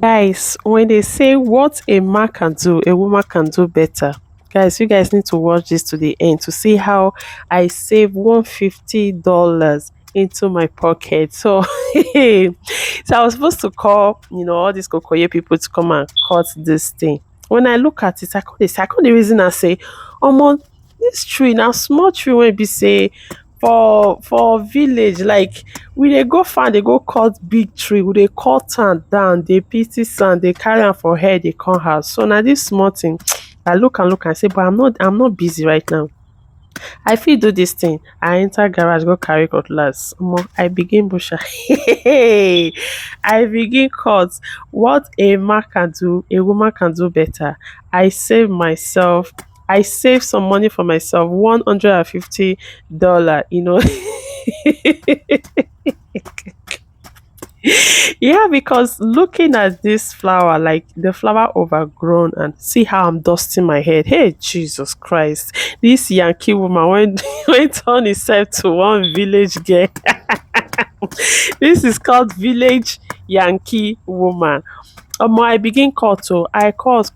Guys, when they say what a man can do, a woman can do better. Guys, you guys need to watch this to the end to see how I save $150 into my pocket. So, so I was supposed to call, all these Kokoye people to come and cut this thing. When I look at it, I couldn't reason and say, oh, this tree now small tree when be say for village like we dey go farm dey go cut big tree we dey cut am down dey pity sand dey carry am for head dey come house so na this small thing I look and say but I'm not busy right now. I fit do this thing. I enter garage go carry cutlass. Omo, I begin busher. I begin cut. What a man can do, a woman can do better. I save myself. I save some money for myself. $150. Yeah, because looking at this flower, like the flower overgrown, and see how I'm dusting my head. Hey, Jesus Christ! This Yankee woman went went on herself to one village girl. This is called village Yankee woman. I begin cut oh, I cut.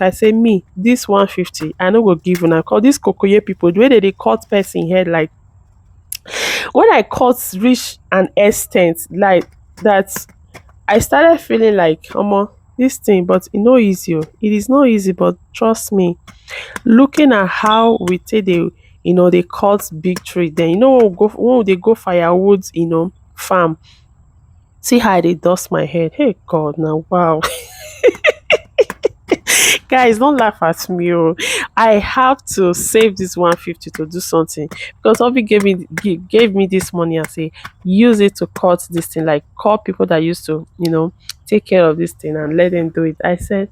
I say me this 150. I no go give una. Call this Kokoye people the way they dey cut person head like when I cut reach an extent like that I started feeling like this thing but e no easy oh. It is not easy but trust me looking at how we take dey dey cut big tree then when we dey go firewood farm see how I dey dust my head. Hey God na wow. Guys don't laugh at me oh. I have to save this 150 to do something because Obi gave me this money and say use it to cut this thing like call people that used to take care of this thing and let them do it. I said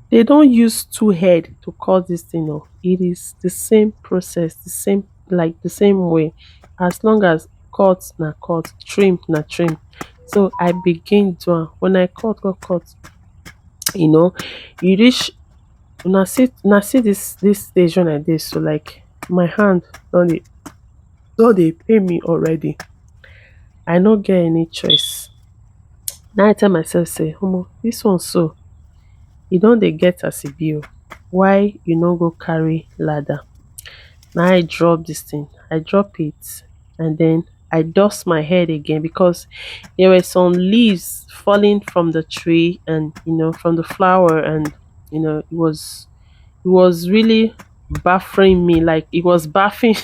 they don't use two head to cut this thing oh. It is the same process, the same way, as long as cut na cut, trim na trim. So I begin to when I cut you reach una see this stage when I dey so like my hand don dey pain me already. I no get any choice. Now I tell myself say this one so e don dey get as e be oh. Why you no go carry ladder? Now I drop this thing. I drop it and then I dust my head again because there were some leaves falling from the tree and from the flower and it was really baffling me like it was baffling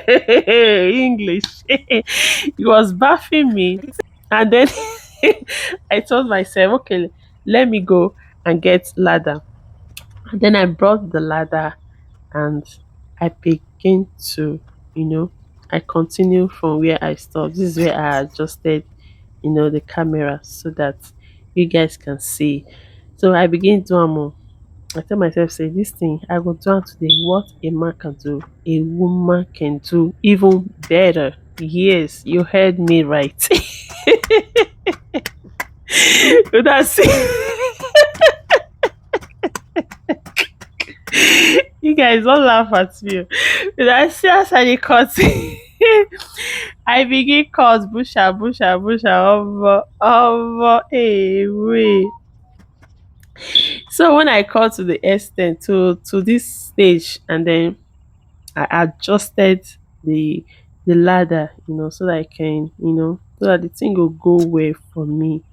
English. It was baffling me and then I told myself okay let me go and get ladder and then I brought the ladder and I begin to I continue from where I stopped. This is where I adjusted the camera so that you guys can see. So I begin do am. I tell myself say this thing I go do am today. What a man can do, a woman can do even better. Yes, you heard me right. That's you guys don't laugh at me. That's just how they cut. I begin cut busha over a way. So when I cut to the extent to this stage and then I adjusted the ladder, so that I can, so that the thing will go well for me.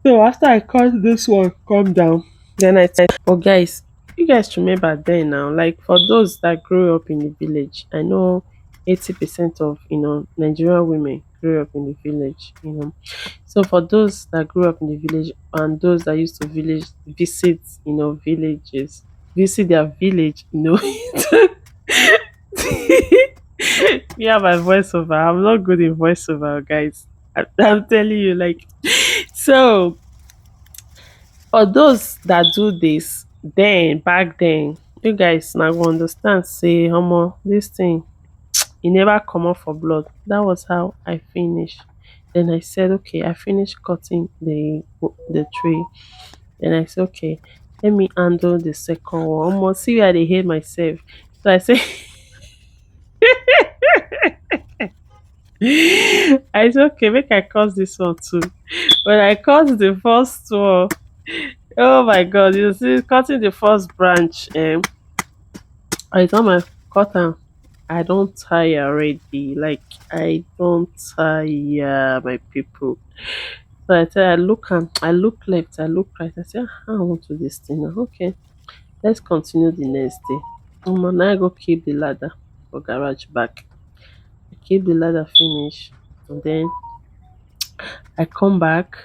So after I cut this one come down, then I said, oh guys, you guys remember then now, like for those that grew up in the village, I know 80% of Nigerian women grew up in the village. So for those that grew up in the village and those that used to visit, villages, visit their village. Yeah, my voiceover. I'm not good in voiceover, guys. I'm telling you, like, so for those that do this, then back then, you guys now go understand. Say, this thing, it never come up for blood. That was how I finished. Then I said, okay, I finished cutting the tree. Then I said, okay, let me handle the second one. Almost see where they hate myself. So I said, I say okay, make I cut this one too. When I cut the first one, oh my god, you see cutting the first branch, by the time I cut am, I don tire already. Like I don tire my people. So I tell I look am, I look left, I look right. I say, how I want to do this thing now. Okay, let's continue the next day. Now I go keep the ladder for garage back. I keep the ladder finish, and then I come back,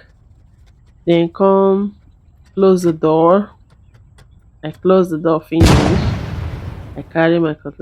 then come close the door. I close the door finish. I carry my cutlass